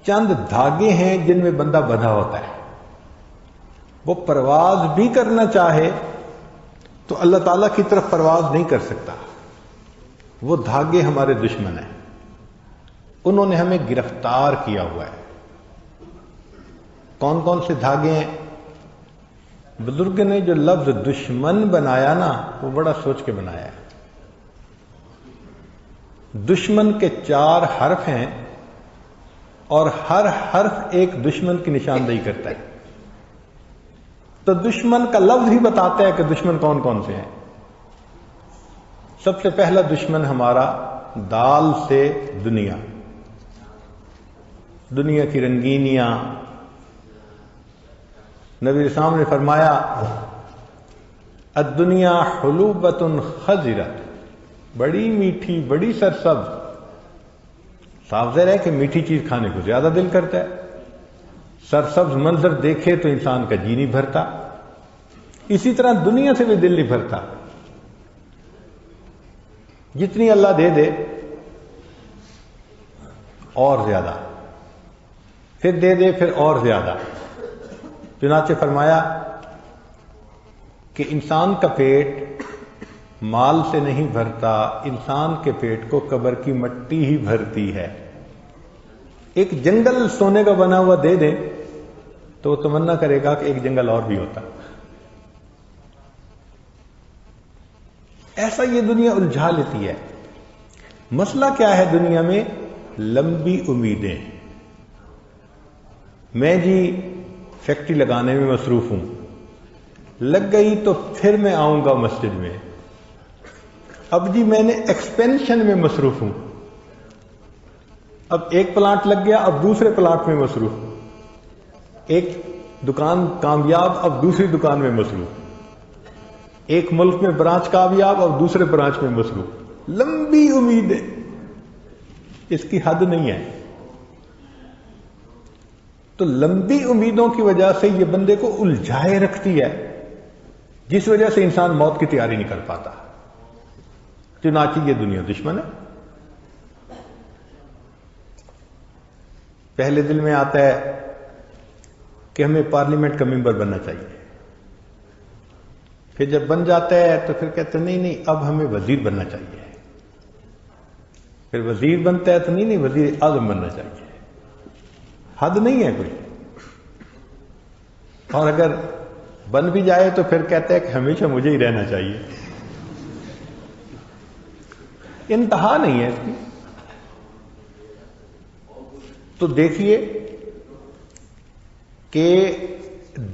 چند دھاگے ہیں جن میں بندہ بندھا ہوتا ہے. وہ پرواز بھی کرنا چاہے تو اللہ تعالیٰ کی طرف پرواز نہیں کر سکتا. وہ دھاگے ہمارے دشمن ہیں، انہوں نے ہمیں گرفتار کیا ہوا ہے. کون کون سے دھاگے ہیں؟ بزرگ نے جو لفظ دشمن بنایا نا، وہ بڑا سوچ کے بنایا ہے. دشمن کے 4 حرف ہیں اور ہر حرف ایک دشمن کی نشاندہی کرتا ہے. تو دشمن کا لفظ ہی بتاتا ہے کہ دشمن کون کون سے ہیں. سب سے پہلا دشمن ہمارا دال سے دنیا، دنیا کی رنگینیاں. نبی اسلام نے فرمایا الدنیا حلوبۃ خضرۃ، بڑی میٹھی، بڑی سرسبز. صاف ظاہر ہے کہ میٹھی چیز کھانے کو زیادہ دل کرتا ہے. سرسبز منظر دیکھے تو انسان کا جی نہیں بھرتا. اسی طرح دنیا سے بھی دل نہیں بھرتا. جتنی اللہ دے دے اور زیادہ، پھر دے دے پھر اور زیادہ. چنانچہ فرمایا کہ انسان کا پیٹ مال سے نہیں بھرتا، انسان کے پیٹ کو قبر کی مٹی ہی بھرتی ہے. ایک جنگل سونے کا بنا ہوا دے دے تو وہ تمنا کرے گا کہ ایک جنگل اور بھی ہوتا. ایسا یہ دنیا الجھا لیتی ہے. مسئلہ کیا ہے دنیا میں؟ لمبی امیدیں. میں جی فیکٹری لگانے میں مصروف ہوں، لگ گئی تو پھر میں آؤں گا مسجد میں. اب جی میں نے ایکسپینشن میں مصروف ہوں، اب ایک پلانٹ لگ گیا، اب دوسرے پلانٹ میں مصروف. ایک دکان کامیاب، اب دوسری دکان میں مصروف. ایک ملک میں برانچ کامیاب، اب دوسرے برانچ میں مصروف. لمبی امیدیں، اس کی حد نہیں ہے. تو لمبی امیدوں کی وجہ سے یہ بندے کو الجھائے رکھتی ہے، جس وجہ سے انسان موت کی تیاری نہیں کر پاتا. چنانچہ یہ دنیا دشمن ہے. پہلے دل میں آتا ہے کہ ہمیں پارلیمنٹ کا ممبر بننا چاہیے. پھر جب بن جاتا ہے تو پھر کہتے ہیں نہیں اب ہمیں وزیر بننا چاہیے. پھر وزیر بنتا ہے تو نہیں وزیر اعظم بننا چاہیے. حد نہیں ہے کوئی. اور اگر بن بھی جائے تو پھر کہتا ہے کہ ہمیشہ مجھے ہی رہنا چاہیے. انتہا نہیں ہے اس کی. تو دیکھیے کہ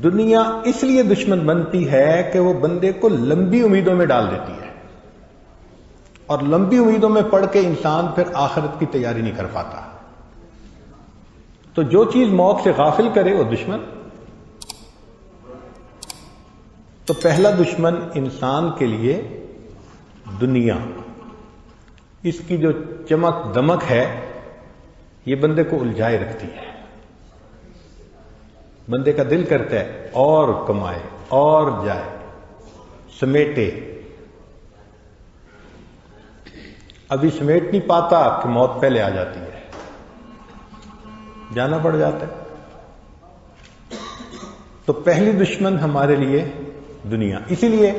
دنیا اس لیے دشمن بنتی ہے کہ وہ بندے کو لمبی امیدوں میں ڈال دیتی ہے، اور لمبی امیدوں میں پڑھ کے انسان پھر آخرت کی تیاری نہیں کر پاتا. تو جو چیز موت سے غافل کرے وہ دشمن. تو پہلا دشمن انسان کے لیے دنیا. اس کی جو چمک دمک ہے یہ بندے کو الجھائے رکھتی ہے. بندے کا دل کرتا ہے اور کمائے اور جائے، سمیٹے. ابھی سمیٹ نہیں پاتا کہ موت پہلے آ جاتی ہے، جانا پڑ جاتا ہے. تو پہلی دشمن ہمارے لیے دنیا. اسی لیے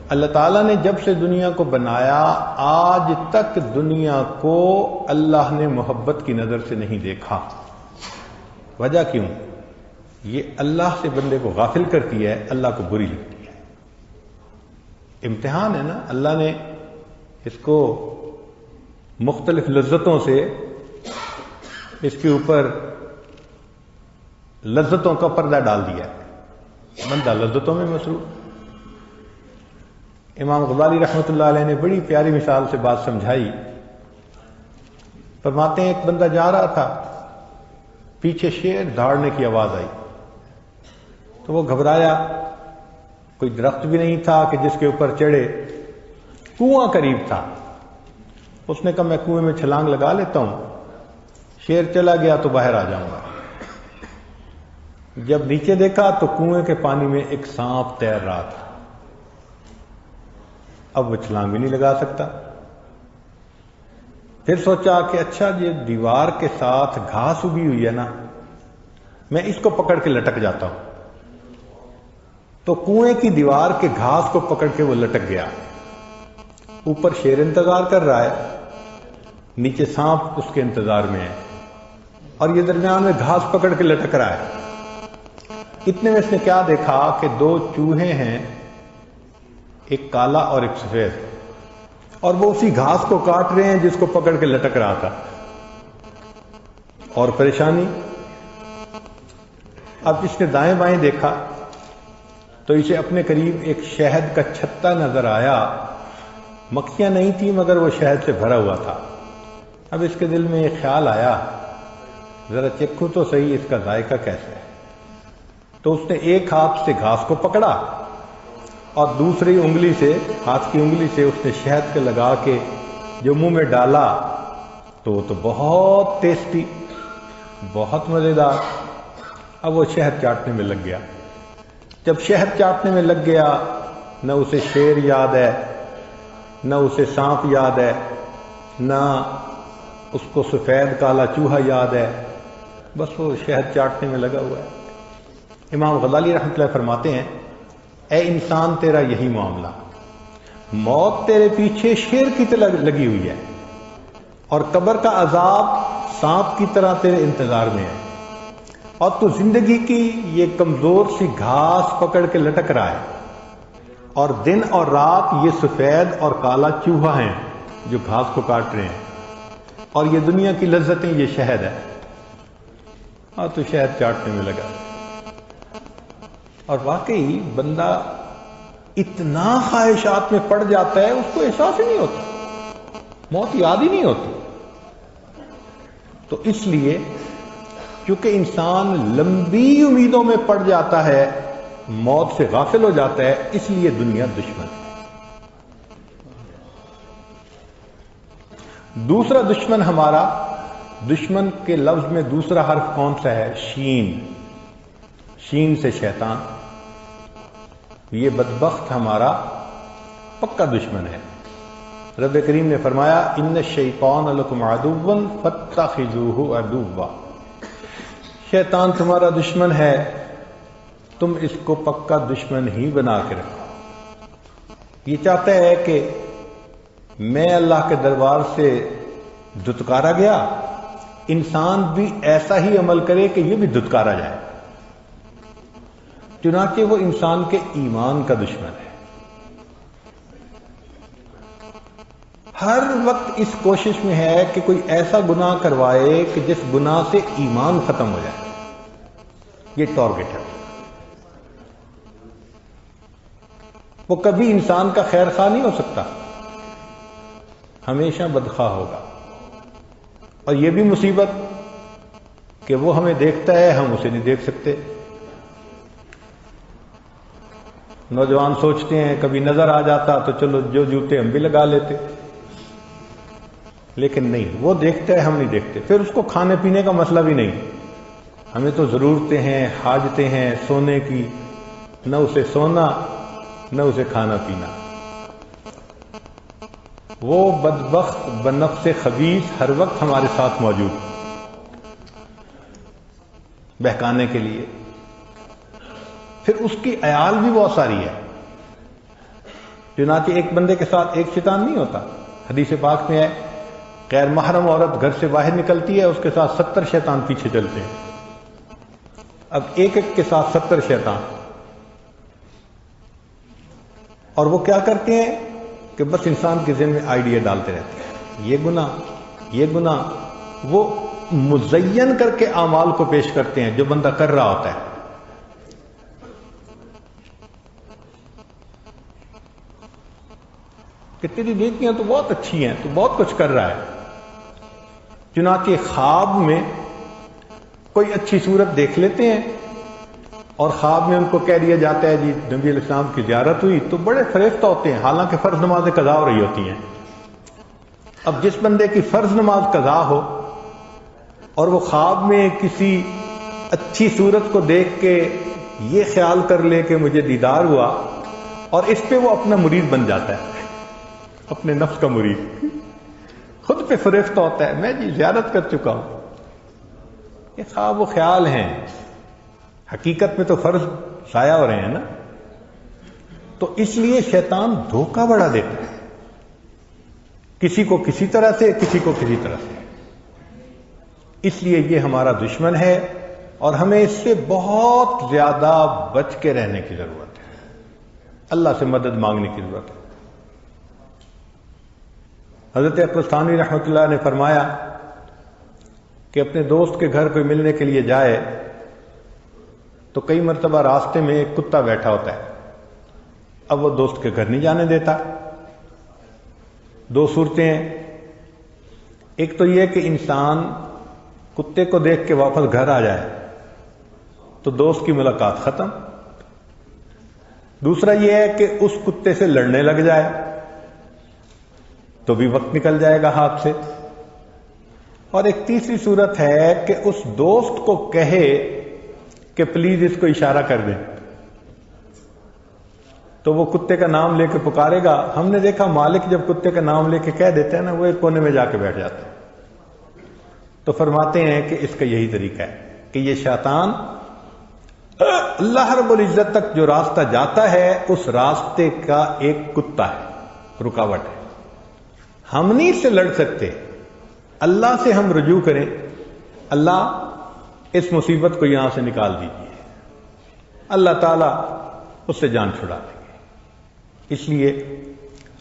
اللہ تعالیٰ نے جب سے دنیا کو بنایا آج تک دنیا کو اللہ نے محبت کی نظر سے نہیں دیکھا. وجہ کیوں؟ یہ اللہ سے بندے کو غافل کرتی ہے، اللہ کو بری لگتی ہے. امتحان ہے نا. اللہ نے اس کو مختلف لذتوں سے اس کے اوپر لذتوں کا پردہ ڈال دیا ہے. بندہ لذتوں میں مصروف. امام غزالی رحمۃ اللہ علیہ نے بڑی پیاری مثال سے بات سمجھائی. فرماتے ہیں ایک بندہ جا رہا تھا، پیچھے شیر دھاڑنے کی آواز آئی تو وہ گھبرایا. کوئی درخت بھی نہیں تھا کہ جس کے اوپر چڑھے، کنواں قریب تھا. اس نے کہا میں کنویں میں چھلانگ لگا لیتا ہوں، شیر چلا گیا تو باہر آ جاؤں گا. جب نیچے دیکھا تو کنویں کے پانی میں ایک سانپ تیر رہا تھا. اب وہ چھلانگ بھی نہیں لگا سکتا. پھر سوچا کہ اچھا یہ دیوار کے ساتھ گھاس اگی ہوئی ہے نا، میں اس کو پکڑ کے لٹک جاتا ہوں. تو کنویں کی دیوار کے گھاس کو پکڑ کے وہ لٹک گیا. اوپر شیر انتظار کر رہا ہے، نیچے سانپ اس کے انتظار میں ہے، اور یہ درمیان میں گھاس پکڑ کے لٹک رہا ہے. اتنے میں اس نے کیا دیکھا کہ دو چوہے ہیں، ایک کالا اور ایک سفید، اور وہ اسی گھاس کو کاٹ رہے ہیں جس کو پکڑ کے لٹک رہا تھا. اور پریشانی. اب اس نے دائیں بائیں دیکھا تو اسے اپنے قریب ایک شہد کا چھتا نظر آیا. مکھیاں نہیں تھیں مگر وہ شہد سے بھرا ہوا تھا. اب اس کے دل میں ایک خیال آیا، ذرا چکھوں تو صحیح اس کا ذائقہ کیسا ہے. تو اس نے ایک ہاتھ سے گھاس کو پکڑا اور دوسری انگلی سے، ہاتھ کی انگلی سے اس نے شہد کے لگا کے جو منہ میں ڈالا تو وہ تو بہت ٹیسٹی، بہت مزیدار. اب وہ شہد چاٹنے میں لگ گیا. جب شہد چاٹنے میں لگ گیا، نہ اسے شیر یاد ہے، نہ اسے سانپ یاد ہے، نہ اس کو سفید کالا چوہا یاد ہے، بس وہ شہد چاٹنے میں لگا ہوا ہے. امام غزالی رحمۃ اللہ فرماتے ہیں، اے انسان تیرا یہی معاملہ، موت تیرے پیچھے شیر کی طرح لگی ہوئی ہے، اور قبر کا عذاب سانپ کی طرح تیرے انتظار میں ہے، اور تو زندگی کی یہ کمزور سی گھاس پکڑ کے لٹک رہا ہے، اور دن اور رات یہ سفید اور کالا چوہا ہیں جو گھاس کو کاٹ رہے ہیں، اور یہ دنیا کی لذتیں یہ شہد ہے، اور تو شہد چاٹنے میں لگا. اور واقعی بندہ اتنا خواہشات میں پڑ جاتا ہے اس کو احساس ہی نہیں ہوتا، موت یاد ہی نہیں ہوتی. تو اس لیے کیونکہ انسان لمبی امیدوں میں پڑ جاتا ہے، موت سے غافل ہو جاتا ہے، اس لیے دنیا دشمن ہے. دوسرا دشمن ہمارا، دشمن کے لفظ میں دوسرا حرف کون سا ہے؟ شین. شین سے شیطان. یہ بدبخت ہمارا پکا دشمن ہے. رب کریم نے فرمایا، ان الشیطان لکم عدو فاتخذوہ عدوا. شیطان تمہارا دشمن ہے، تم اس کو پکا دشمن ہی بنا کے رکھو. یہ چاہتا ہے کہ میں اللہ کے دربار سے دھتکارا گیا، انسان بھی ایسا ہی عمل کرے کہ یہ بھی دھتکارا جائے. چنانچہ وہ انسان کے ایمان کا دشمن ہے. ہر وقت اس کوشش میں ہے کہ کوئی ایسا گناہ کروائے کہ جس گناہ سے ایمان ختم ہو جائے. یہ ٹارگٹ ہے. وہ کبھی انسان کا خیر خواہ نہیں ہو سکتا، ہمیشہ بدخواہ ہوگا. اور یہ بھی مصیبت کہ وہ ہمیں دیکھتا ہے، ہم اسے نہیں دیکھ سکتے. نوجوان سوچتے ہیں کبھی نظر آ جاتا تو چلو جو جوتے ہم بھی لگا لیتے، لیکن نہیں، وہ دیکھتا ہے، ہم نہیں دیکھتے. پھر اس کو کھانے پینے کا مسئلہ بھی نہیں، ہمیں تو ضرورتیں ہیں، حاجتیں ہیں سونے کی، نہ اسے سونا نہ اسے کھانا پینا. وہ بدبخت بنفس خبیث ہر وقت ہمارے ساتھ موجود، بہکانے کے لیے. پھر اس کی عیال بھی بہت ساری ہے. چنانچہ ایک بندے کے ساتھ ایک شیطان نہیں ہوتا. حدیث پاک میں ہے، غیر محرم عورت گھر سے باہر نکلتی ہے، اس کے ساتھ 70 شیطان پیچھے چلتے ہیں. اب ایک ایک کے ساتھ 70 شیطان. اور وہ کیا کرتے ہیں کہ بس انسان کے ذہن میں آئیڈیا ڈالتے رہتے ہیں، یہ گناہ یہ گناہ. وہ مزین کر کے اعمال کو پیش کرتے ہیں جو بندہ کر رہا ہوتا ہے. کہ تیری نیکیاں تو بہت اچھی ہیں، تو بہت کچھ کر رہا ہے. چنانچہ خواب میں کوئی اچھی صورت دیکھ لیتے ہیں اور خواب میں ان کو کہہ دیا جاتا ہے جی نبی علیہ السلام کی زیارت ہوئی، تو بڑے فریفتہ ہوتے ہیں، حالانکہ فرض نمازیں قضا ہو رہی ہوتی ہیں. اب جس بندے کی فرض نماز قضا ہو اور وہ خواب میں کسی اچھی صورت کو دیکھ کے یہ خیال کر لے کہ مجھے دیدار ہوا، اور اس پہ وہ اپنا مرید بن جاتا ہے، اپنے نفس کا مرید. خود پہ فریفتہ ہوتا ہے، میں جی زیارت کر چکا ہوں. یہ خواب و خیال ہیں، حقیقت میں تو فرض ضائع ہو رہے ہیں نا. تو اس لیے شیطان دھوکہ بڑا دیتا ہے، کسی کو کسی طرح سے، کسی کو کسی طرح سے. اس لیے یہ ہمارا دشمن ہے اور ہمیں اس سے بہت زیادہ بچ کے رہنے کی ضرورت ہے، اللہ سے مدد مانگنے کی ضرورت ہے. حضرت اقبال رحمۃ اللہ نے فرمایا کہ اپنے دوست کے گھر کوئی ملنے کے لیے جائے تو کئی مرتبہ راستے میں ایک کتا بیٹھا ہوتا ہے. اب وہ دوست کے گھر نہیں جانے دیتا. دو صورتیں ہیں، ایک تو یہ کہ انسان کتے کو دیکھ کے واپس گھر آ جائے تو دوست کی ملاقات ختم. دوسرا یہ ہے کہ اس کتے سے لڑنے لگ جائے تو بھی وقت نکل جائے گا ہاتھ سے. اور ایک تیسری صورت ہے کہ اس دوست کو کہے کہ پلیز اس کو اشارہ کر دیں، تو وہ کتے کا نام لے کے پکارے گا. ہم نے دیکھا مالک جب کتے کا نام لے کے کہہ دیتے ہیں نا، وہ ایک کونے میں جا کے بیٹھ جاتے ہیں. تو فرماتے ہیں کہ اس کا یہی طریقہ ہے کہ یہ شیطان اللہ رب العزت تک جو راستہ جاتا ہے اس راستے کا ایک کتا ہے، رکاوٹ ہے. ہم نہیں اس سے لڑ سکتے. اللہ سے ہم رجوع کریں، اللہ اس مصیبت کو یہاں سے نکال دیجیے، اللہ تعالیٰ اس سے جان چھڑا دیں گے. اس لیے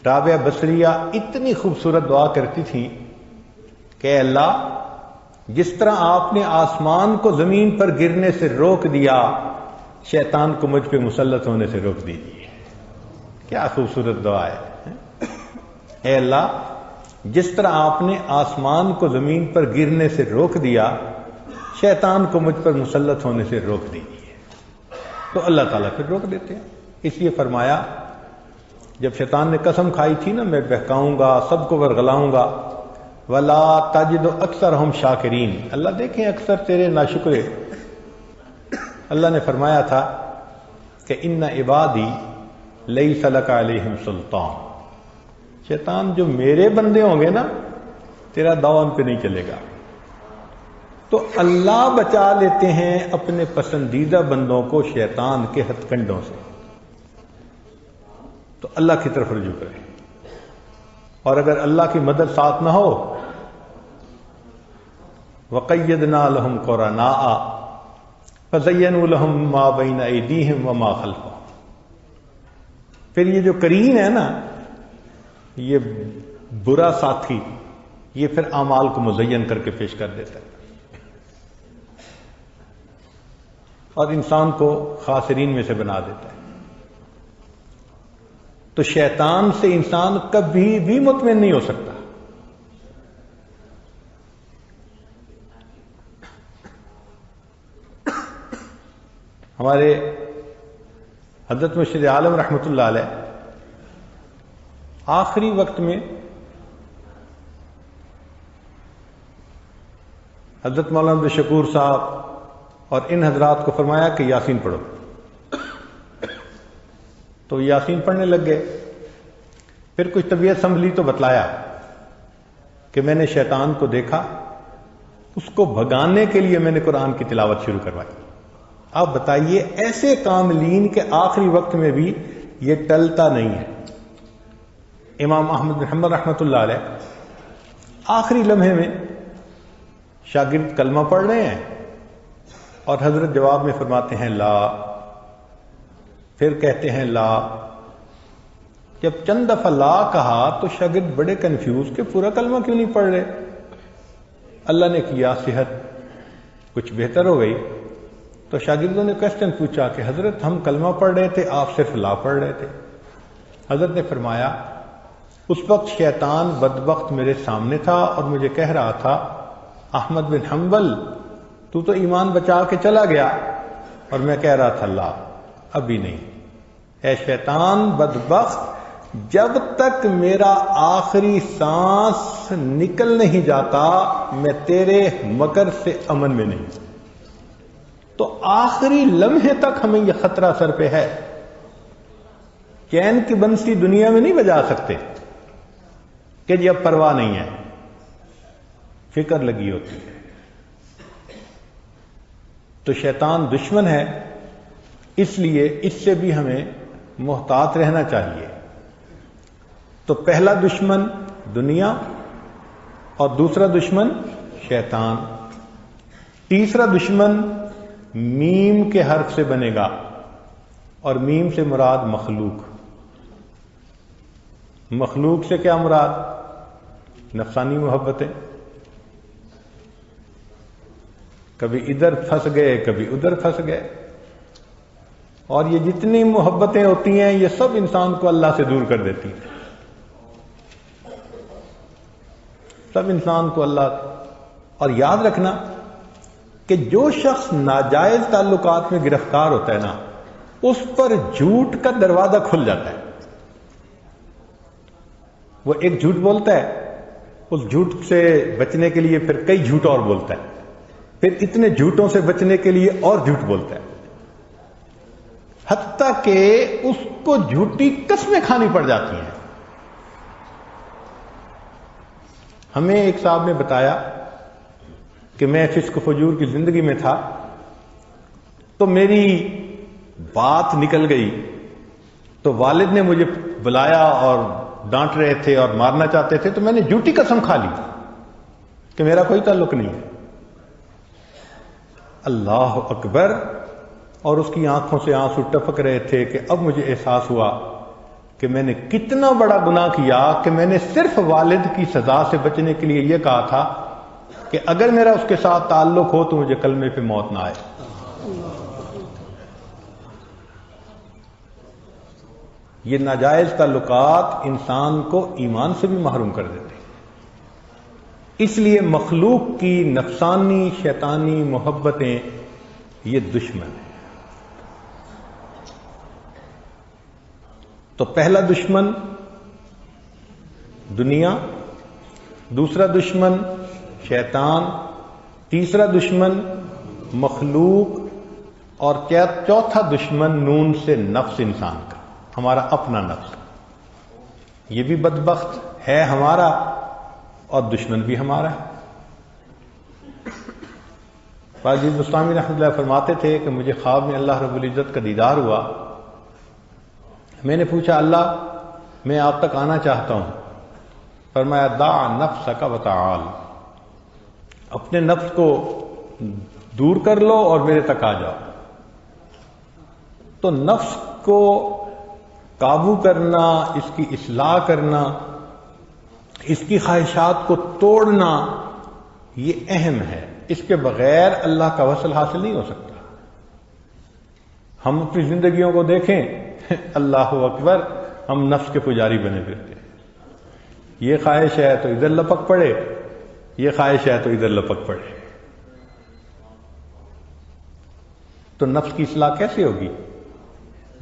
رابعہ بصریہ اتنی خوبصورت دعا کرتی تھی کہ اللہ، جس طرح آپ نے آسمان کو زمین پر گرنے سے روک دیا، شیطان کو مجھ پہ مسلط ہونے سے روک دیجیے. کیا خوبصورت دعا ہے. اے اللہ، جس طرح آپ نے آسمان کو زمین پر گرنے سے روک دیا، شیطان کو مجھ پر مسلط ہونے سے روک دیجیے. تو اللہ تعالیٰ پھر روک دیتے ہیں. اس لیے فرمایا جب شیطان نے قسم کھائی تھی نا، میں بہکاؤں گا، سب کو ورگلاؤں گا، وَلَا تَجِدُ أَكْثَرَهُمْ شَاكِرِينَ، اللہ دیکھیں اکثر تیرے ناشکرے. اللہ نے فرمایا تھا کہ اِنَّ عِبَادِي لَيْسَ لَكَ عَلَيْهِمْ سُلْطَانٌ، شیطان جو میرے بندے ہوں گے نا، تیرا داؤ ان پہ نہیں چلے گا. تو اللہ بچا لیتے ہیں اپنے پسندیدہ بندوں کو شیطان کے ہتھ کنڈوں سے. تو اللہ کی طرف رجوع کریں. اور اگر اللہ کی مدد ساتھ نہ ہو، وَقَيَّدْنَا لَهُمْ قُرَنَاءَ فَزَيَّنُوا لَهُمْ مَا بَيْنَ أَيْدِيهِمْ وَمَا خَلْفَهُمْ. پھر یہ جو قرین ہے نا، یہ برا ساتھی، یہ پھر اعمال کو مزین کر کے پیش کر دیتا ہے اور انسان کو خاسرین میں سے بنا دیتا ہے. تو شیطان سے انسان کبھی بھی مطمئن نہیں ہو سکتا. ہمارے حضرت مرشد عالم رحمۃ اللہ علیہ آخری وقت میں حضرت مولانا عبد الشکور صاحب اور ان حضرات کو فرمایا کہ یاسین پڑھو. تو یاسین پڑھنے لگ گئے. پھر کچھ طبیعت سنبھلی تو بتلایا کہ میں نے شیطان کو دیکھا، اس کو بھگانے کے لیے میں نے قرآن کی تلاوت شروع کروائی. آپ بتائیے، ایسے کاملین کے آخری وقت میں بھی یہ ٹلتا نہیں ہے. امام احمد بن حنبل رحمۃ اللہ علیہ آخری لمحے میں شاگرد کلمہ پڑھ رہے ہیں اور حضرت جواب میں فرماتے ہیں لا، پھر کہتے ہیں لا. جب چند دفعہ لا کہا تو شاگرد بڑے کنفیوز کہ پورا کلمہ کیوں نہیں پڑھ رہے. اللہ نے کیا صحت کچھ بہتر ہو گئی تو شاگردوں نے کوسچن پوچھا کہ حضرت ہم کلمہ پڑھ رہے تھے، آپ صرف لا پڑھ رہے تھے. حضرت نے فرمایا اس وقت شیطان بدبخت میرے سامنے تھا اور مجھے کہہ رہا تھا احمد بن حنبل تو ایمان بچا کے چلا گیا، اور میں کہہ رہا تھا لا، ابھی نہیں. اے شیطان بدبخت، جب تک میرا آخری سانس نکل نہیں جاتا میں تیرے مکر سے امن میں نہیں. تو آخری لمحے تک ہمیں یہ خطرہ سر پہ ہے. چین کی بنسی دنیا میں نہیں بجا سکتے کہ جی اب پرواہ نہیں ہے. فکر لگی ہوتی ہے. تو شیطان دشمن ہے، اس لیے اس سے بھی ہمیں محتاط رہنا چاہیے. تو پہلا دشمن دنیا اور دوسرا دشمن شیطان. تیسرا دشمن میم کے حرف سے بنے گا، اور میم سے مراد مخلوق. مخلوق سے کیا مراد؟ نفسانی محبتیں. کبھی ادھر پھنس گئے، کبھی ادھر پھنس گئے. اور یہ جتنی محبتیں ہوتی ہیں یہ سب انسان کو اللہ سے دور کر دیتی ہیں. سب انسان کو اللہ. اور یاد رکھنا کہ جو شخص ناجائز تعلقات میں گرفتار ہوتا ہے نا، اس پر جھوٹ کا دروازہ کھل جاتا ہے. وہ ایک جھوٹ بولتا ہے، اس جھوٹ سے بچنے کے لیے پھر کئی جھوٹ اور بولتا ہے، پھر اتنے جھوٹوں سے بچنے کے لیے اور جھوٹ بولتا ہے، حتیٰ کہ اس کو جھوٹی قسمیں کھانی پڑ جاتی ہیں. ہمیں ایک صاحب نے بتایا کہ میں فسق و فجور کی زندگی میں تھا، تو میری بات نکل گئی، تو والد نے مجھے بلایا اور ڈانٹ رہے تھے اور مارنا چاہتے تھے، تو میں نے جھوٹی قسم کھا لی کہ میرا کوئی تعلق نہیں ہے. اللہ اکبر. اور اس کی آنکھوں سے آنسو ٹپک رہے تھے کہ اب مجھے احساس ہوا کہ میں نے کتنا بڑا گناہ کیا کہ میں نے صرف والد کی سزا سے بچنے کے لیے یہ کہا تھا کہ اگر میرا اس کے ساتھ تعلق ہو تو مجھے کلمے پہ موت نہ آئے. یہ ناجائز تعلقات انسان کو ایمان سے بھی محروم کر دیتے ہیں. اس لیے مخلوق کی نفسانی شیطانی محبتیں یہ دشمن ہیں. تو پہلا دشمن دنیا، دوسرا دشمن شیطان، تیسرا دشمن مخلوق، اور چوتھا دشمن نون سے نفس انسان کا، ہمارا اپنا نفس. یہ بھی بدبخت ہے ہمارا اور دشمن بھی ہمارا ہے. قاضی بستامی رحمۃ اللہ فرماتے تھے کہ مجھے خواب میں اللہ رب العزت کا دیدار ہوا. میں نے پوچھا اللہ میں آپ تک آنا چاہتا ہوں. فرمایا دع نفسک وتعال، اپنے نفس کو دور کر لو اور میرے تک آ جاؤ. تو نفس کو قابو کرنا، اس کی اصلاح کرنا، اس کی خواہشات کو توڑنا، یہ اہم ہے. اس کے بغیر اللہ کا وصل حاصل نہیں ہو سکتا. ہم اپنی زندگیوں کو دیکھیں، اللہ اکبر، ہم نفس کے پجاری بنے پھرتے ہیں. یہ خواہش ہے تو ادھر لپک پڑے، یہ خواہش ہے تو ادھر لپک پڑے. تو نفس کی اصلاح کیسے ہوگی؟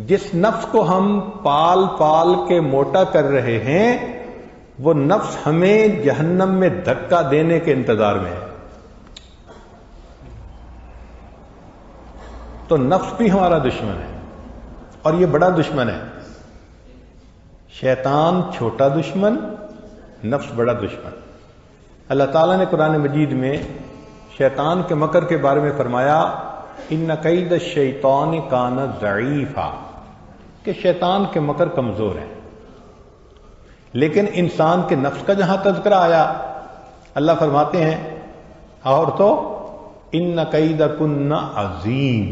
جس نفس کو ہم پال پال کے موٹا کر رہے ہیں وہ نفس ہمیں جہنم میں دھکا دینے کے انتظار میں ہے. تو نفس بھی ہمارا دشمن ہے اور یہ بڑا دشمن ہے. شیطان چھوٹا دشمن، نفس بڑا دشمن. اللہ تعالیٰ نے قرآن مجید میں شیطان کے مکر کے بارے میں فرمایا ان کید الشیطان کان ضعیفا، کہ شیطان کے مکر کمزور ہیں. لیکن انسان کے نفس کا جہاں تذکرہ آیا اللہ فرماتے ہیں اور تو ان کیدکن عظیم،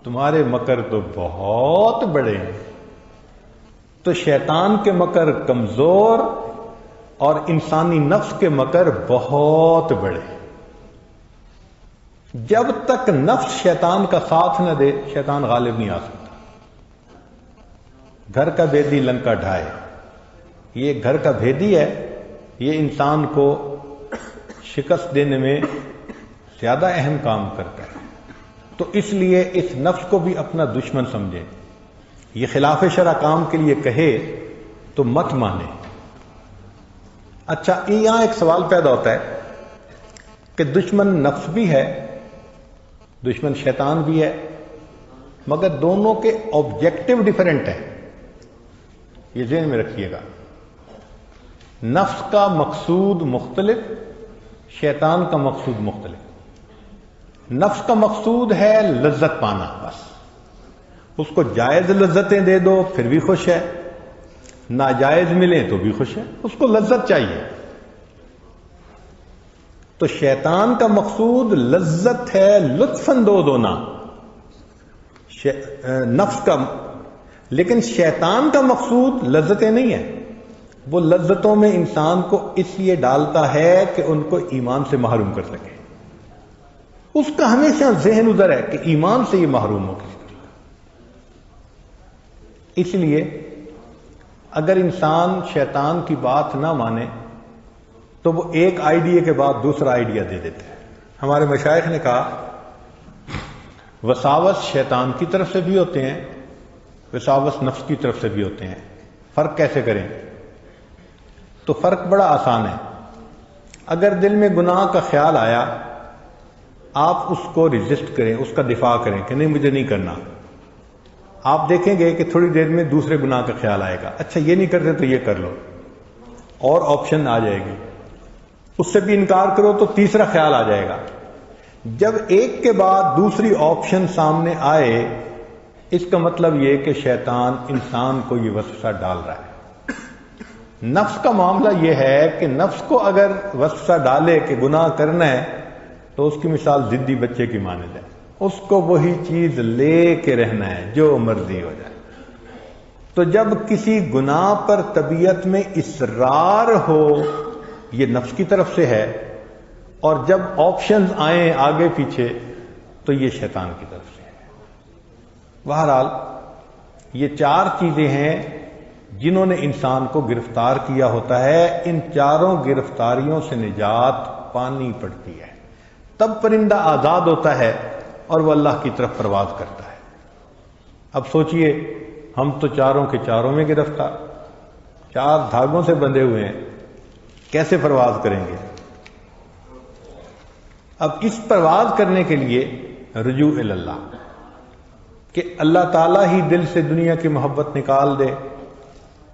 تمہارے مکر تو بہت بڑے ہیں. تو شیطان کے مکر کمزور اور انسانی نفس کے مکر بہت بڑے. جب تک نفس شیطان کا ساتھ نہ دے شیطان غالب نہیں آ سکتا. گھر کا بھیدی لنکا ڈھائے، یہ گھر کا بھیدی ہے، یہ انسان کو شکست دینے میں زیادہ اہم کام کرتا ہے. تو اس لیے اس نفس کو بھی اپنا دشمن سمجھے. یہ خلاف شرع کام کے لیے کہے تو مت مانے. اچھا، یہاں ایک سوال پیدا ہوتا ہے کہ دشمن نفس بھی ہے، دشمن شیطان بھی ہے، مگر دونوں کے آبجیکٹو ڈیفرنٹ ہیں. یہ ذہن میں رکھیے گا. نفس کا مقصود مختلف، شیطان کا مقصود مختلف. نفس کا مقصود ہے لذت پانا، بس اس کو جائز لذتیں دے دو پھر بھی خوش ہے، ناجائز ملیں تو بھی خوش ہے، اس کو لذت چاہیے. تو شیطان کا مقصود لذت ہے، لطف اندوز ہونا نفس کا. لیکن شیطان کا مقصود لذتیں نہیں ہے، وہ لذتوں میں انسان کو اس لیے ڈالتا ہے کہ ان کو ایمان سے محروم کر سکے. اس کا ہمیشہ ذہن ادھر ہے کہ ایمان سے یہ محروم ہو کسی طرح. اس لیے اگر انسان شیطان کی بات نہ مانے تو وہ ایک آئیڈیا کے بعد دوسرا آئیڈیا دے دیتے ہیں. ہمارے مشائخ نے کہا وساوس شیطان کی طرف سے بھی ہوتے ہیں، وساوس نفس کی طرف سے بھی ہوتے ہیں. فرق کیسے کریں؟ تو فرق بڑا آسان ہے. اگر دل میں گناہ کا خیال آیا، آپ اس کو ریزسٹ کریں، اس کا دفاع کریں کہ نہیں مجھے نہیں کرنا. آپ دیکھیں گے کہ تھوڑی دیر میں دوسرے گناہ کا خیال آئے گا، اچھا یہ نہیں کرتے تو یہ کر لو، اور آپشن آ جائے گی. اس سے بھی انکار کرو تو تیسرا خیال آ جائے گا. جب ایک کے بعد دوسری آپشن سامنے آئے، اس کا مطلب یہ کہ شیطان انسان کو یہ وسوسہ ڈال رہا ہے. نفس کا معاملہ یہ ہے کہ نفس کو اگر وسوسہ ڈالے کہ گناہ کرنا ہے تو اس کی مثال ضدی بچے کی مانند ہے، اس کو وہی چیز لے کے رہنا ہے جو مرضی ہو جائے. تو جب کسی گناہ پر طبیعت میں اصرار ہو، یہ نفس کی طرف سے ہے، اور جب آپشنز آئیں آگے پیچھے تو یہ شیطان کی طرف سے ہے. بہرحال یہ چار چیزیں ہیں جنہوں نے انسان کو گرفتار کیا ہوتا ہے. ان چاروں گرفتاریوں سے نجات پانی پڑتی ہے، تب پرندہ آزاد ہوتا ہے اور وہ اللہ کی طرف پرواز کرتا ہے. اب سوچئے ہم تو چاروں کے چاروں میں گرفتار، چار دھاگوں سے بندھے ہوئے ہیں، کیسے پرواز کریں گے؟ اب اس پرواز کرنے کے لیے رجوع اللہ، کہ اللہ تعالیٰ ہی دل سے دنیا کی محبت نکال دے،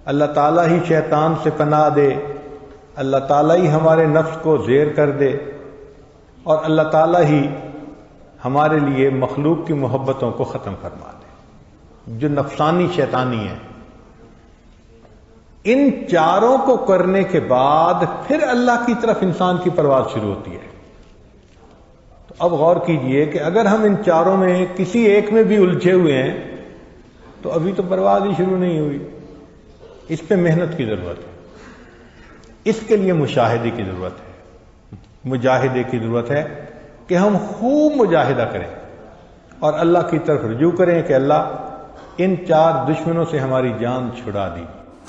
اللہ تعالیٰ ہی شیطان سے پناہ دے، اللہ تعالیٰ ہی ہمارے نفس کو زیر کر دے، اور اللہ تعالیٰ ہی ہمارے لیے مخلوق کی محبتوں کو ختم فرما دے جو نفسانی شیطانی ہے. ان چاروں کو کرنے کے بعد پھر اللہ کی طرف انسان کی پرواز شروع ہوتی ہے. تو اب غور کیجئے کہ اگر ہم ان چاروں میں کسی ایک میں بھی الجھے ہوئے ہیں تو ابھی تو پرواز ہی شروع نہیں ہوئی. اس پہ محنت کی ضرورت ہے، اس کے لیے مشاہدے کی ضرورت ہے، مجاہدے کی ضرورت ہے کہ ہم خوب مجاہدہ کریں اور اللہ کی طرف رجوع کریں کہ اللہ ان چار دشمنوں سے ہماری جان چھڑا دی.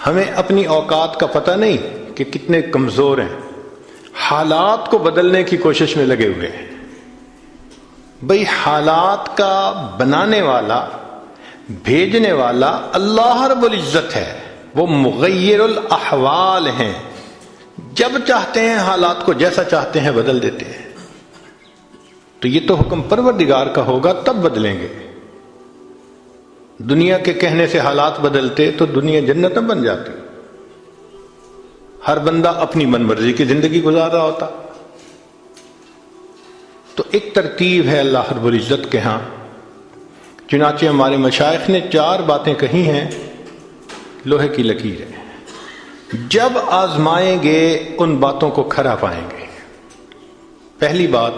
ہمیں اپنی اوقات کا پتہ نہیں کہ کتنے کمزور ہیں، حالات کو بدلنے کی کوشش میں لگے ہوئے ہیں. بھئی حالات کا بنانے والا، بھیجنے والا اللہ رب العزت ہے، وہ مغیر الاحوال ہیں. جب چاہتے ہیں حالات کو جیسا چاہتے ہیں بدل دیتے ہیں. تو یہ تو حکم پروردگار کا ہوگا تب بدلیں گے. دنیا کے کہنے سے حالات بدلتے تو دنیا جنت میں بن جاتی، ہر بندہ اپنی من مرضی کی زندگی گزار رہا ہوتا. تو ایک ترتیب ہے اللہ رب العزت کے ہاں. چنانچہ ہمارے مشائخ نے چار باتیں کہی ہیں، لوہے کی لکیر ہے. جب آزمائیں گے ان باتوں کو کھرا پائیں گے. پہلی بات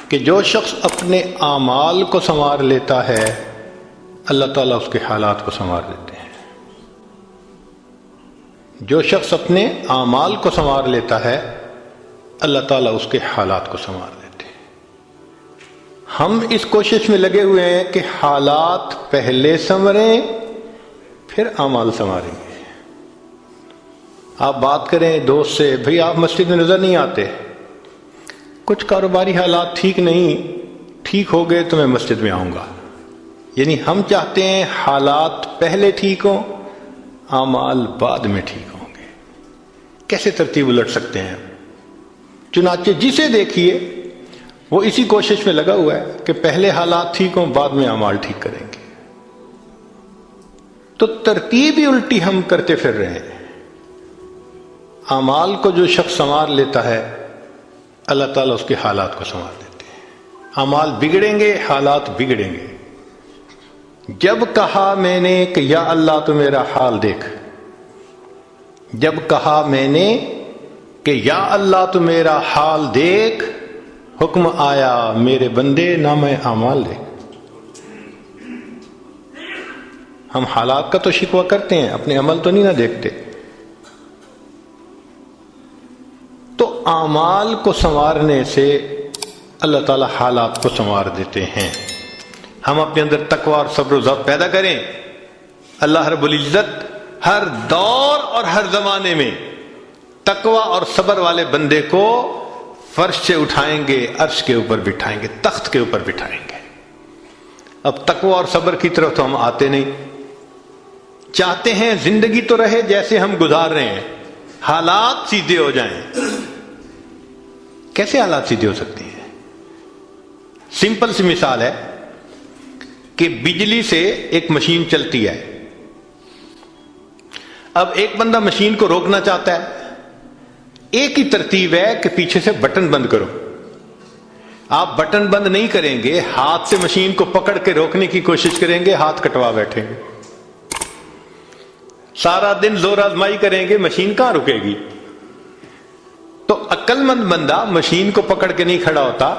کہ جو شخص اپنے اعمال کو سنوار لیتا ہے اللہ تعالیٰ اس کے حالات کو سنوار دیتے ہیں. جو شخص اپنے اعمال کو سنوار لیتا ہے اللہ تعالیٰ اس کے حالات کو سنوار دیتے ہیں. ہم اس کوشش میں لگے ہوئے ہیں کہ حالات پہلے سنوریں پھر اعمال سنواریں گے. آپ بات کریں دوست سے، بھئی آپ مسجد میں نظر نہیں آتے، کچھ کاروباری حالات ٹھیک نہیں، ٹھیک ہو گئے تو میں مسجد میں آؤں گا. یعنی ہم چاہتے ہیں حالات پہلے ٹھیک ہوں، اعمال بعد میں ٹھیک ہوں گے. کیسے ترتیب الٹ سکتے ہیں؟ چنانچہ جسے دیکھیے وہ اسی کوشش میں لگا ہوا ہے کہ پہلے حالات ٹھیک ہوں بعد میں اعمال ٹھیک کریں گے. تو ترتیب ہی الٹی ہم کرتے پھر رہے ہیں. اعمال کو جو شخص سنوار لیتا ہے اللہ تعالیٰ اس کے حالات کو سنوار دیتے ہیں. اعمال بگڑیں گے، حالات بگڑیں گے. جب کہا میں نے کہ یا اللہ تو میرا حال دیکھ، جب کہا میں نے کہ یا اللہ تو میرا حال دیکھ، حکم آیا میرے بندے نامہ اعمال دیکھ. ہم حالات کا تو شکوہ کرتے ہیں، اپنے عمل تو نہیں نہ دیکھتے. تو اعمال کو سنوارنے سے اللہ تعالی حالات کو سنوار دیتے ہیں. ہم اپنے اندر تقوی اور صبر و ضبط پیدا کریں. اللہ رب العزت ہر دور اور ہر زمانے میں تقوی اور صبر والے بندے کو فرش سے اٹھائیں گے، عرش کے اوپر بٹھائیں گے، تخت کے اوپر بٹھائیں گے. اب تقوی اور صبر کی طرف تو ہم آتے نہیں. چاہتے ہیں زندگی تو رہے جیسے ہم گزار رہے ہیں، حالات سیدھے ہو جائیں. کیسے حالات سیدھے ہو سکتے ہیں؟ سمپل سی مثال ہے کہ بجلی سے ایک مشین چلتی ہے. اب ایک بندہ مشین کو روکنا چاہتا ہے، ایک ہی ترتیب ہے کہ پیچھے سے بٹن بند کرو. آپ بٹن بند نہیں کریں گے، ہاتھ سے مشین کو پکڑ کے روکنے کی کوشش کریں گے، ہاتھ کٹوا بیٹھیں گے. سارا دن زور آزمائی کریں گے، مشین کہاں رکے گی؟ تو عقل مند بندہ مشین کو پکڑ کے نہیں کھڑا ہوتا،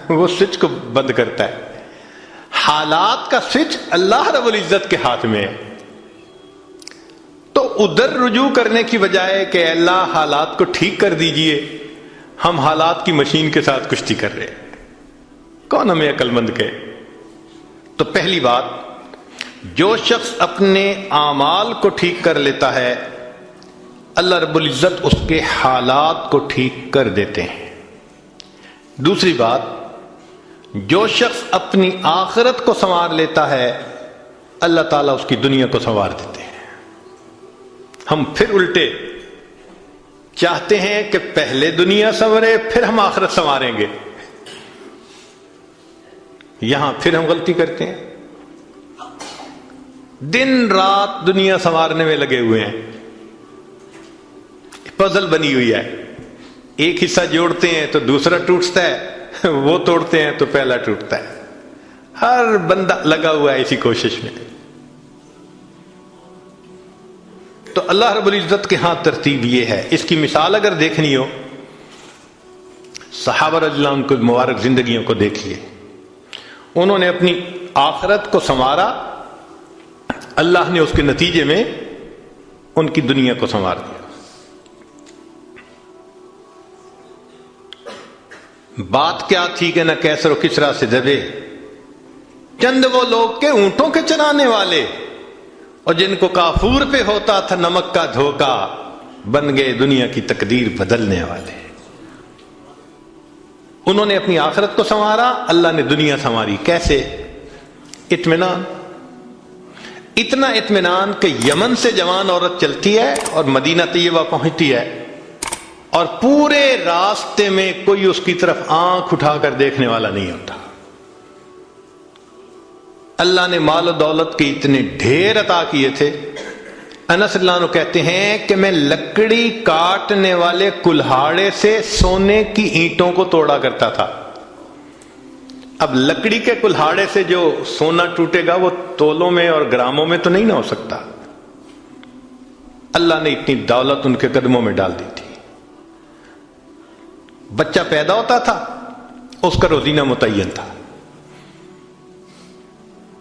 وہ سوئچ کو بند کرتا ہے. حالات کا سوئچ اللہ رب العزت کے ہاتھ میں ہے. تو ادھر رجوع کرنے کی بجائے کہ اللہ حالات کو ٹھیک کر دیجئے، ہم حالات کی مشین کے ساتھ کشتی کر رہے ہیں. کون ہمیں عقل مند کہے؟ تو پہلی بات، جو شخص اپنے اعمال کو ٹھیک کر لیتا ہے اللہ رب العزت اس کے حالات کو ٹھیک کر دیتے ہیں. دوسری بات، جو شخص اپنی آخرت کو سنوار لیتا ہے اللہ تعالیٰ اس کی دنیا کو سنوار دیتے ہیں. ہم پھر الٹے چاہتے ہیں کہ پہلے دنیا سنورے پھر ہم آخرت سنواریں گے. یہاں پھر ہم غلطی کرتے ہیں، دن رات دنیا سنوارنے میں لگے ہوئے ہیں. پزل بنی ہوئی ہے، ایک حصہ جوڑتے ہیں تو دوسرا ٹوٹتا ہے، وہ توڑتے ہیں تو پہلا ٹوٹتا ہے. ہر بندہ لگا ہوا ہے اسی کوشش میں. تو اللہ رب العزت کے ہاں ترتیب یہ ہے. اس کی مثال اگر دیکھنی ہو، صحابہ رضی اللہ عنہ کی مبارک زندگیوں کو دیکھیے. انہوں نے اپنی آخرت کو سنوارا، اللہ نے اس کے نتیجے میں ان کی دنیا کو سنوار دیا. بات کیا تھی کہ نہ کیسر و کسرا سے دبے چند وہ لوگ کے اونٹوں کے چرانے والے، اور جن کو کافور پہ ہوتا تھا نمک کا دھوکا، بن گئے دنیا کی تقدیر بدلنے والے. انہوں نے اپنی آخرت کو سنوارا، اللہ نے دنیا سنواری. کیسے؟ اطمینان. اتنا اطمینان کہ یمن سے جوان عورت چلتی ہے اور مدینہ طیبہ پہنچتی ہے، اور پورے راستے میں کوئی اس کی طرف آنکھ اٹھا کر دیکھنے والا نہیں ہوتا. اللہ نے مال و دولت کے اتنے ڈھیر عطا کیے تھے. انس اللہ عنہ کہتے ہیں کہ میں لکڑی کاٹنے والے کلہاڑے سے سونے کی اینٹوں کو توڑا کرتا تھا. اب لکڑی کے کلہاڑے سے جو سونا ٹوٹے گا وہ تولوں میں اور گراموں میں تو نہیں نہ ہو سکتا. اللہ نے اتنی دولت ان کے قدموں میں ڈال دی تھی. بچہ پیدا ہوتا تھا، اس کا روزینہ متعین تھا.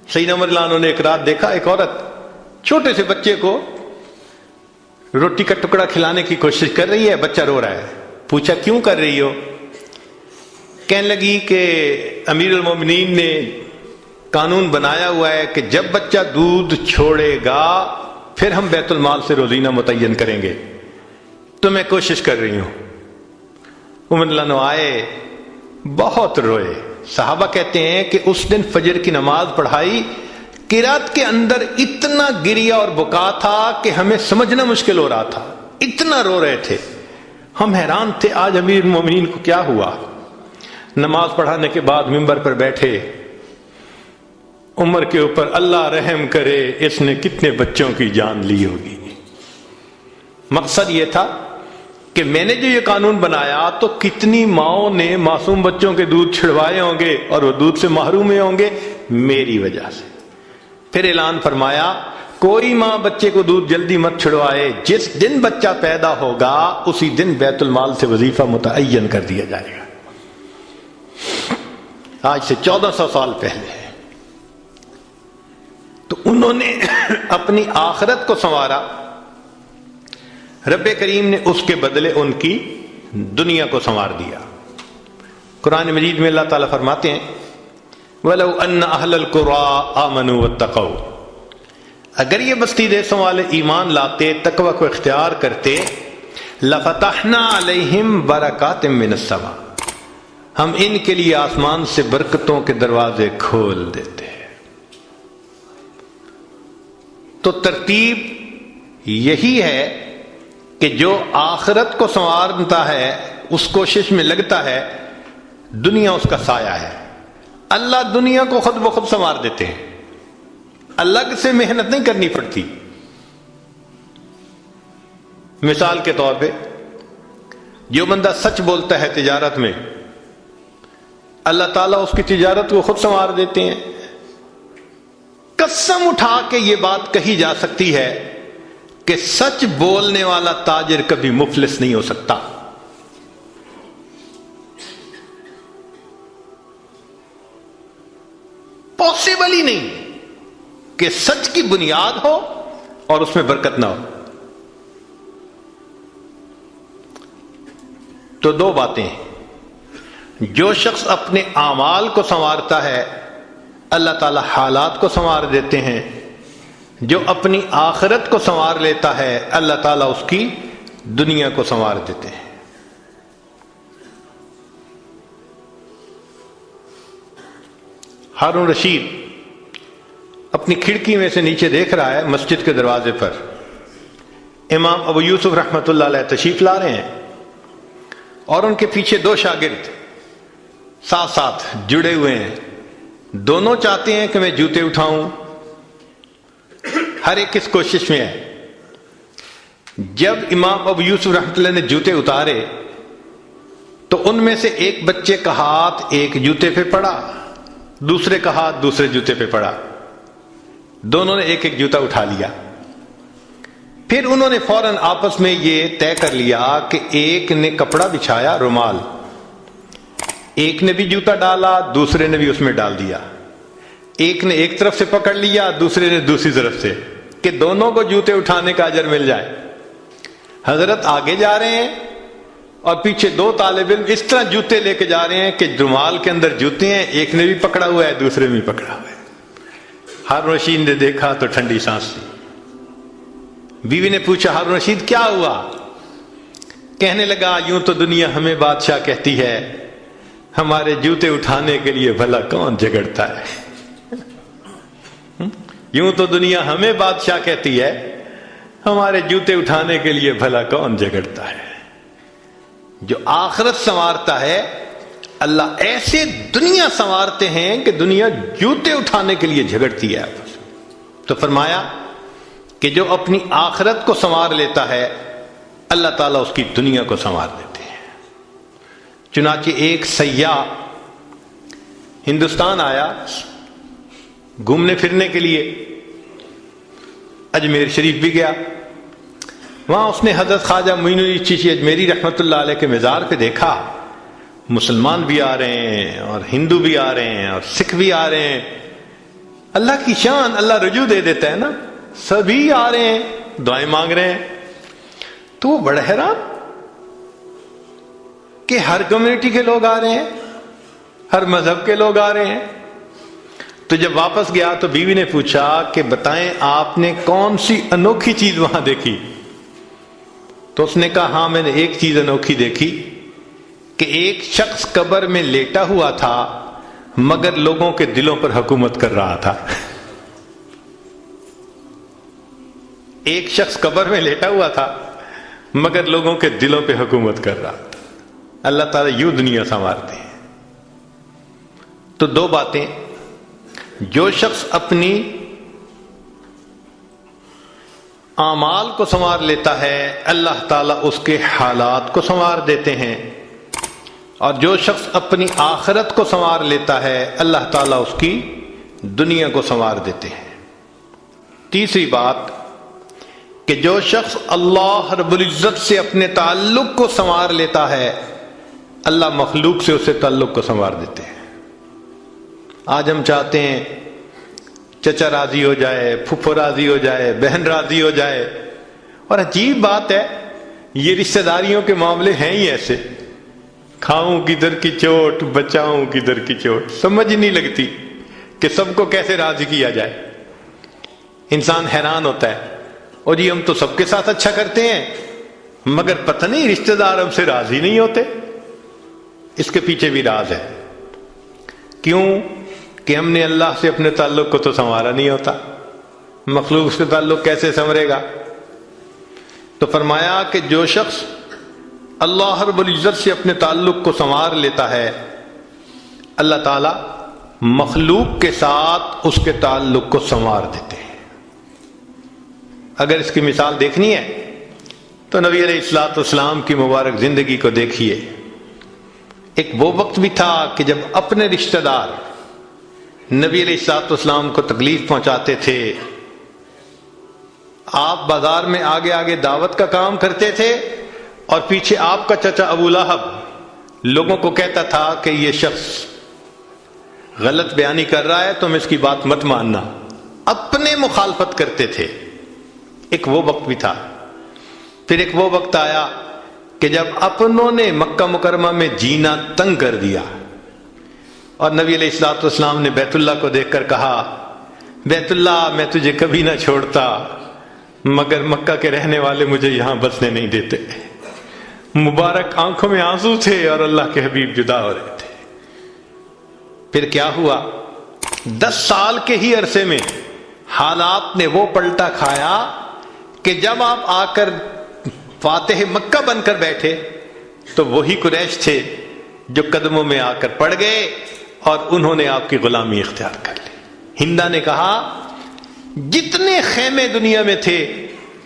سیدنا عمر اللہ عنہ نے ایک رات دیکھا، ایک عورت چھوٹے سے بچے کو روٹی کا ٹکڑا کھلانے کی کوشش کر رہی ہے، بچہ رو رہا ہے. پوچھا کیوں کر رہی ہو؟ کہنے لگی کہ امیر المومنین نے قانون بنایا ہوا ہے کہ جب بچہ دودھ چھوڑے گا پھر ہم بیت المال سے روزینہ متعین کریں گے، تو میں کوشش کر رہی ہوں. عمر اللہ عنہ آئے، بہت روئے. صحابہ کہتے ہیں کہ اس دن فجر کی نماز پڑھائی، قرات کے اندر اتنا گریا اور بکا تھا کہ ہمیں سمجھنا مشکل ہو رہا تھا، اتنا رو رہے تھے. ہم حیران تھے آج امیر المومنین کو کیا ہوا. نماز پڑھانے کے بعد منبر پر بیٹھے، عمر کے اوپر اللہ رحم کرے، اس نے کتنے بچوں کی جان لی ہوگی. مقصد یہ تھا کہ میں نے جو یہ قانون بنایا تو کتنی ماؤں نے معصوم بچوں کے دودھ چھڑوائے ہوں گے اور وہ دودھ سے محروم ہوں گے میری وجہ سے۔ پھر اعلان فرمایا کوئی ماں بچے کو دودھ جلدی مت چھڑوائے، جس دن بچہ پیدا ہوگا اسی دن بیت المال سے وظیفہ متعین کر دیا جائے گا۔ آج سے 1400 سال پہلے تو انہوں نے اپنی آخرت کو سنوارا، رب کریم نے اس کے بدلے ان کی دنیا کو سنوار دیا۔ قرآن مجید میں اللہ تعالیٰ فرماتے ہیں وَلَوْ أَنَّ أَهْلَ الْقُرَىٰ آمَنُوا وَاتَّقَوْا، اگر یہ بستی دیسوں والے ایمان لاتے، تقوی کو اختیار کرتے، لَفَتَحْنَا عَلَيْهِمْ بَرَكَاتٍ مِّنَ السَّمَاءِ، ہم ان کے لیے آسمان سے برکتوں کے دروازے کھول دیتے۔ تو ترتیب یہی ہے کہ جو آخرت کو سنوارتا ہے، اس کوشش میں لگتا ہے، دنیا اس کا سایہ ہے۔ اللہ دنیا کو خود بخود سنوار دیتے ہیں، الگ سے محنت نہیں کرنی پڑتی۔ مثال کے طور پہ جو بندہ سچ بولتا ہے تجارت میں، اللہ تعالیٰ اس کی تجارت کو خود سنوار دیتے ہیں۔ قسم اٹھا کے یہ بات کہی جا سکتی ہے کہ سچ بولنے والا تاجر کبھی مفلس نہیں ہو سکتا۔ پاسبل ہی نہیں کہ سچ کی بنیاد ہو اور اس میں برکت نہ ہو۔ تو دو باتیں ہیں، جو شخص اپنے اعمال کو سنوارتا ہے اللہ تعالیٰ حالات کو سنوار دیتے ہیں، جو اپنی آخرت کو سنوار لیتا ہے اللہ تعالیٰ اس کی دنیا کو سنوار دیتے ہیں۔ ہارون رشید اپنی کھڑکی میں سے نیچے دیکھ رہا ہے، مسجد کے دروازے پر امام ابو یوسف رحمۃ اللہ علیہ تشریف لا رہے ہیں اور ان کے پیچھے دو شاگرد ساتھ ساتھ جڑے ہوئے ہیں۔ دونوں چاہتے ہیں کہ میں جوتے اٹھاؤں، ہر ایک اس کوشش میں ہے۔ جب امام ابو یوسف رحمۃ اللہ نے جوتے اتارے تو ان میں سے ایک بچے کا ہاتھ ایک جوتے پہ پڑا، دوسرے کا ہاتھ دوسرے جوتے پہ پڑا، دونوں نے ایک ایک جوتا اٹھا لیا۔ پھر انہوں نے فوراً آپس میں یہ طے کر لیا کہ ایک نے کپڑا بچھایا، رومال، ایک نے بھی جوتا ڈالا، دوسرے نے بھی اس میں ڈال دیا، ایک نے ایک طرف سے پکڑ لیا، دوسرے نے دوسری طرف سے، کہ دونوں کو جوتے اٹھانے کا اجر مل جائے۔ حضرت آگے جا رہے ہیں اور پیچھے دو طالب علم اس طرح جوتے لے کے جا رہے ہیں کہ رومال کے اندر جوتے ہیں، ایک نے بھی پکڑا ہوا ہے دوسرے میں بھی پکڑا ہوا ہے۔ ہارون رشید نے دیکھا تو ٹھنڈی سانس لی۔ بیوی نے پوچھا ہارون رشید کیا ہوا؟ کہنے لگا یوں تو دنیا ہمیں بادشاہ کہتی ہے، ہمارے جوتے اٹھانے کے لیے بھلا کون جھگڑتا ہے۔ یوں تو دنیا ہمیں بادشاہ کہتی ہے، ہمارے جوتے اٹھانے کے لیے بھلا کون جھگڑتا ہے۔ جو آخرت سنوارتا ہے اللہ ایسے دنیا سنوارتے ہیں کہ دنیا جوتے اٹھانے کے لیے جھگڑتی ہے آپس میں۔ تو فرمایا کہ جو اپنی آخرت کو سنوار لیتا ہے اللہ تعالیٰ اس کی دنیا کو سنوار دیتے ہیں۔ چنانچہ ایک سیاح ہندوستان آیا گھومنے پھرنے کے لیے، اجمیر شریف بھی گیا، وہاں اس نے حضرت خواجہ معین الدین چشتی اجمیری رحمۃ اللہ علیہ کے مزار پہ دیکھا مسلمان بھی آ رہے ہیں اور ہندو بھی آ رہے ہیں اور سکھ بھی آ رہے ہیں۔ اللہ کی شان، اللہ رجوع دے دیتا ہے نا، سبھی آ رہے ہیں، دعائیں مانگ رہے ہیں۔ تو وہ بڑا حیران کہ ہر کمیونٹی کے لوگ آ رہے ہیں، ہر مذہب کے لوگ آ رہے ہیں۔ تو جب واپس گیا تو بیوی نے پوچھا کہ بتائیں آپ نے کون سی انوکھی چیز وہاں دیکھی؟ تو اس نے کہا ہاں میں نے ایک چیز انوکھی دیکھی کہ ایک شخص قبر میں لیٹا ہوا تھا مگر لوگوں کے دلوں پر حکومت کر رہا تھا۔ ایک شخص قبر میں لیٹا ہوا تھا مگر لوگوں کے دلوں پہ حکومت کر رہا تھا۔ اللہ تعالیٰ یوں دنیا سنوارتے ہیں۔ تو دو باتیں، جو شخص اپنی اعمال کو سنوار لیتا ہے اللہ تعالیٰ اس کے حالات کو سنوار دیتے ہیں، اور جو شخص اپنی آخرت کو سنوار لیتا ہے اللہ تعالیٰ اس کی دنیا کو سنوار دیتے ہیں۔ تیسری بات کہ جو شخص اللہ رب العزت سے اپنے تعلق کو سنوار لیتا ہے اللہ مخلوق سے اسے تعلق کو سنوار دیتے ہیں۔ آج ہم چاہتے ہیں چچا راضی ہو جائے، پھپھو راضی ہو جائے، بہن راضی ہو جائے، اور عجیب بات ہے یہ رشتہ داریوں کے معاملے ہیں ہی ایسے، کھاؤں کدھر کی چوٹ بچاؤں کدھر کی چوٹ، سمجھ ہی نہیں لگتی کہ سب کو کیسے راضی کیا جائے۔ انسان حیران ہوتا ہے، اور جی ہم تو سب کے ساتھ اچھا کرتے ہیں مگر پتہ نہیں رشتہ دار ہم سے راضی نہیں ہوتے۔ اس کے پیچھے بھی راز ہے، کیوں کہ ہم نے اللہ سے اپنے تعلق کو تو سنوارا نہیں ہوتا، مخلوق سے تعلق کیسے سنورے گا؟ تو فرمایا کہ جو شخص اللہ رب العزت سے اپنے تعلق کو سنوار لیتا ہے اللہ تعالیٰ مخلوق کے ساتھ اس کے تعلق کو سنوار دیتے ہیں۔ اگر اس کی مثال دیکھنی ہے تو نبی علیہ الصلوۃ والسلام کی مبارک زندگی کو دیکھیے۔ ایک وہ وقت بھی تھا کہ جب اپنے رشتہ دار نبی علیہ الصلوۃ والسلام کو تکلیف پہنچاتے تھے، آپ بازار میں آگے آگے دعوت کا کام کرتے تھے اور پیچھے آپ کا چچا ابو لہب لوگوں کو کہتا تھا کہ یہ شخص غلط بیانی کر رہا ہے، تم اس کی بات مت ماننا، اپنے مخالفت کرتے تھے۔ ایک وہ وقت بھی تھا۔ پھر ایک وہ وقت آیا کہ جب اپنوں نے مکہ مکرمہ میں جینا تنگ کر دیا اور نبی علیہ الصلوۃ والسلام نے بیت اللہ کو دیکھ کر کہا، بیت اللہ میں تجھے کبھی نہ چھوڑتا مگر مکہ کے رہنے والے مجھے یہاں بسنے نہیں دیتے۔ مبارک آنکھوں میں آنسو تھے اور اللہ کے حبیب جدا ہو رہے تھے۔ پھر کیا ہوا؟ 10 سال کے ہی عرصے میں حالات نے وہ پلٹا کھایا کہ جب آپ آ کر فاتح مکہ بن کر بیٹھے تو وہی قریش تھے جو قدموں میں آ کر پڑ گئے اور انہوں نے آپ کی غلامی اختیار کر لی۔ ہندا نے کہا جتنے خیمے دنیا میں تھے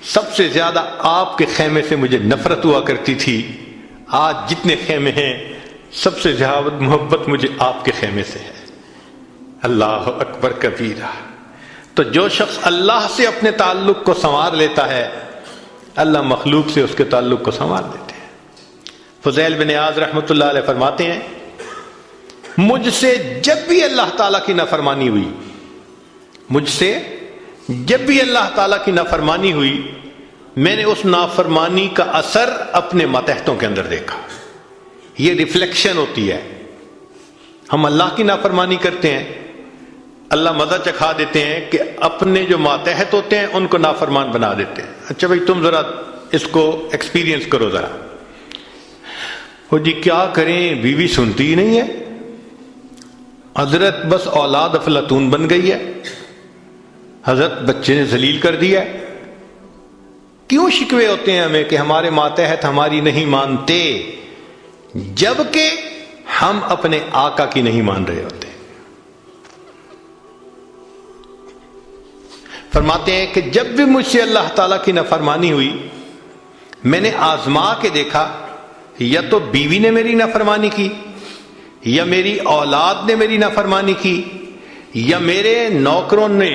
سب سے زیادہ آپ کے خیمے سے مجھے نفرت ہوا کرتی تھی، آج جتنے خیمے ہیں سب سے زیادہ محبت مجھے آپ کے خیمے سے ہے۔ اللہ اکبر کبیرہ۔ تو جو شخص اللہ سے اپنے تعلق کو سنوار لیتا ہے اللہ مخلوق سے اس کے تعلق کو سنوار دیتے ہیں۔ فضیل بن عیاض رحمۃ اللہ علیہ فرماتے ہیں مجھ سے جب بھی اللہ تعالیٰ کی نافرمانی ہوئی، مجھ سے جب بھی اللہ تعالیٰ کی نافرمانی ہوئی میں نے اس نافرمانی کا اثر اپنے ماتحتوں کے اندر دیکھا۔ یہ ریفلیکشن ہوتی ہے، ہم اللہ کی نافرمانی کرتے ہیں، اللہ مزہ چکھا دیتے ہیں کہ اپنے جو ماتحت ہوتے ہیں ان کو نافرمان بنا دیتے ہیں۔ اچھا بھائی تم ذرا اس کو ایکسپیرینس کرو ذرا۔ وہ جی کیا کریں، بیوی سنتی ہی نہیں ہے، حضرت بس اولاد افلاطون بن گئی ہے، حضرت بچے نے ذلیل کر دیا ہے۔ کیوں شکوے ہوتے ہیں ہمیں کہ ہمارے ماتحت ہماری نہیں مانتے جبکہ ہم اپنے آقا کی نہیں مان رہے ہوتے۔ فرماتے ہیں کہ جب بھی مجھ سے اللہ تعالیٰ کی نافرمانی ہوئی میں نے آزما کے دیکھا یا تو بیوی نے میری نافرمانی کی یا میری اولاد نے میری نافرمانی کی یا میرے نوکروں نے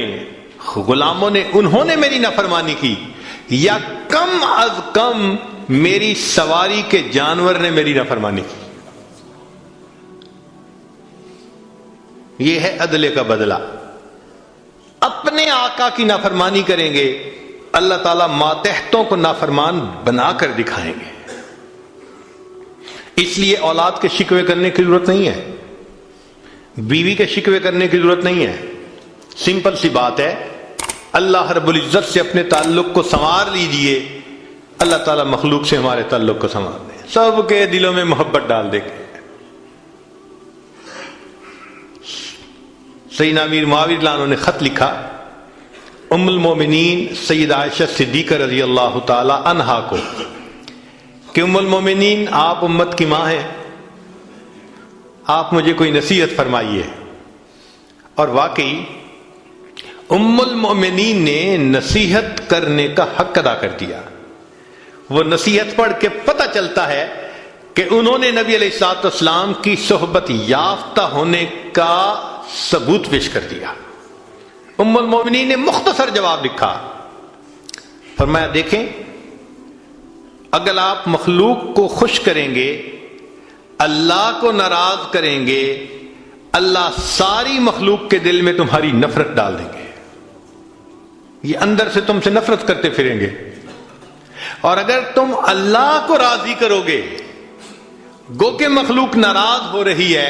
غلاموں نے انہوں نے میری نافرمانی کی یا کم از کم میری سواری کے جانور نے میری نافرمانی کی۔ یہ ہے عدل کا بدلہ۔ اپنے آقا کی نافرمانی کریں گے اللہ تعالیٰ ماتحتوں کو نافرمان بنا کر دکھائیں گے۔ اس لیے اولاد کے شکوے کرنے کی ضرورت نہیں ہے، بیوی کے شکوے کرنے کی ضرورت نہیں ہے۔ سمپل سی بات ہے، اللہ رب العزت سے اپنے تعلق کو سنوار لیجئے، اللہ تعالیٰ مخلوق سے ہمارے تعلق کو سنوار دے، سب کے دلوں میں محبت ڈال دے گے۔ سیدنا امیر معاویہ رضی اللہ عنہ نے خط لکھا ام المومنین سیدہ عائشہ صدیقہ رضی اللہ تعالی عنہا کو کہ ام المومنین آپ امت کی ماں ہیں، آپ مجھے کوئی نصیحت فرمائیے۔ اور واقعی ام المؤمنین نے نصیحت کرنے کا حق ادا کر دیا. وہ نصیحت پڑھ کے پتہ چلتا ہے کہ انہوں نے نبی علیہ الصلوۃ والسلام کی صحبت یافتہ ہونے کا ثبوت پیش کر دیا. ام المؤمنین نے مختصر جواب لکھا. فرمایا دیکھیں، اگر آپ مخلوق کو خوش کریں گے، اللہ کو ناراض کریں گے، اللہ ساری مخلوق کے دل میں تمہاری نفرت ڈال دیں گے. یہ اندر سے تم سے نفرت کرتے پھریں گے. اور اگر تم اللہ کو راضی کرو گے، گو کہ مخلوق ناراض ہو رہی ہے،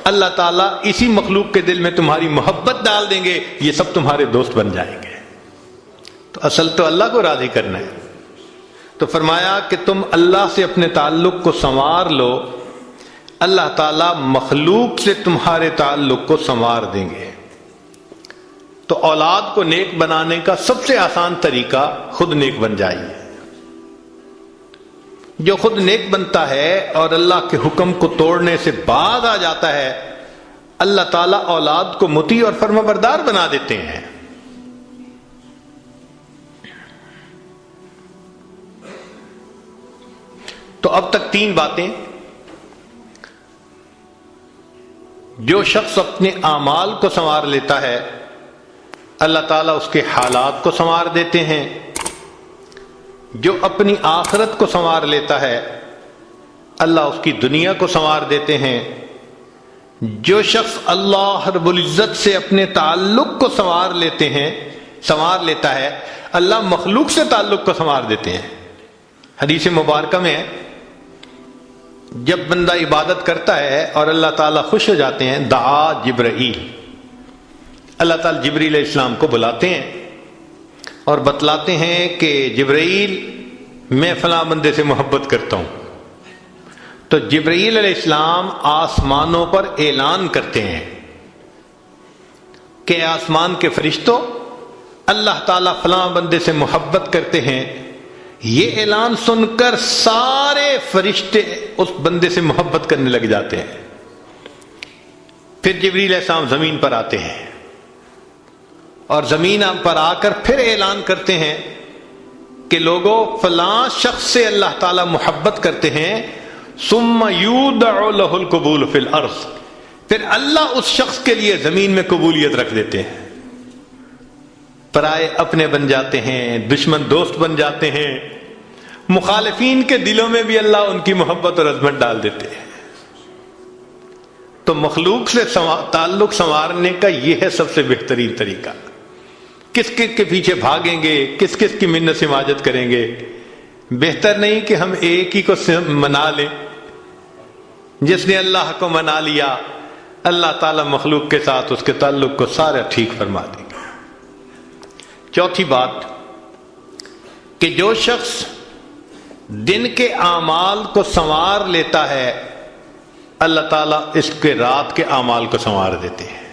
اللہ تعالیٰ اسی مخلوق کے دل میں تمہاری محبت ڈال دیں گے، یہ سب تمہارے دوست بن جائیں گے. تو اصل تو اللہ کو راضی کرنا ہے. تو فرمایا کہ تم اللہ سے اپنے تعلق کو سنوار لو، اللہ تعالیٰ مخلوق سے تمہارے تعلق کو سنوار دیں گے. تو اولاد کو نیک بنانے کا سب سے آسان طریقہ خود نیک بن جائیے. جو خود نیک بنتا ہے اور اللہ کے حکم کو توڑنے سے باز آ جاتا ہے، اللہ تعالیٰ اولاد کو مطیع اور فرمانبردار بنا دیتے ہیں. تو اب تک 3 باتیں. جو شخص اپنے اعمال کو سنوار لیتا ہے، اللہ تعالیٰ اس کے حالات کو سنوار دیتے ہیں. جو اپنی آخرت کو سنوار لیتا ہے، اللہ اس کی دنیا کو سنوار دیتے ہیں. جو شخص اللہ رب العزت سے اپنے تعلق کو سنوار لیتا ہے، اللہ مخلوق سے تعلق کو سنوار دیتے ہیں. حدیث مبارکہ میں ہے، جب بندہ عبادت کرتا ہے اور اللہ تعالیٰ خوش ہو جاتے ہیں، دعا جبرائیل، اللہ تعالیٰ جبریل علیہ السلام کو بلاتے ہیں اور بتلاتے ہیں کہ جبرائیل میں فلاں بندے سے محبت کرتا ہوں. تو جبرائیل علیہ السلام آسمانوں پر اعلان کرتے ہیں کہ آسمان کے فرشتوں، اللہ تعالیٰ فلاں بندے سے محبت کرتے ہیں. یہ اعلان سن کر سارے فرشتے اس بندے سے محبت کرنے لگ جاتے ہیں. پھر جبریل علیہ السلام زمین پر آتے ہیں اور زمین پر آ کر پھر اعلان کرتے ہیں کہ لوگوں، فلاں شخص سے اللہ تعالیٰ محبت کرتے ہیں. ثم یودع له القبول فی الارض، پھر اللہ اس شخص کے لیے زمین میں قبولیت رکھ دیتے ہیں. پرائے اپنے بن جاتے ہیں، دشمن دوست بن جاتے ہیں، مخالفین کے دلوں میں بھی اللہ ان کی محبت اور عظمت ڈال دیتے ہیں. تو مخلوق سے تعلق سنوارنے کا یہ ہے سب سے بہترین طریقہ. کس کس کے پیچھے بھاگیں گے، کس کس کی منت سماجت کریں گے؟ بہتر نہیں کہ ہم ایک ہی کو منا لیں. جس نے اللہ کو منا لیا، اللہ تعالیٰ مخلوق کے ساتھ اس کے تعلق کو سارا ٹھیک فرما دیں گے. چوتھی بات کہ جو شخص دن کے اعمال کو سنوار لیتا ہے، اللہ تعالیٰ اس کے رات کے اعمال کو سنوار دیتے ہیں.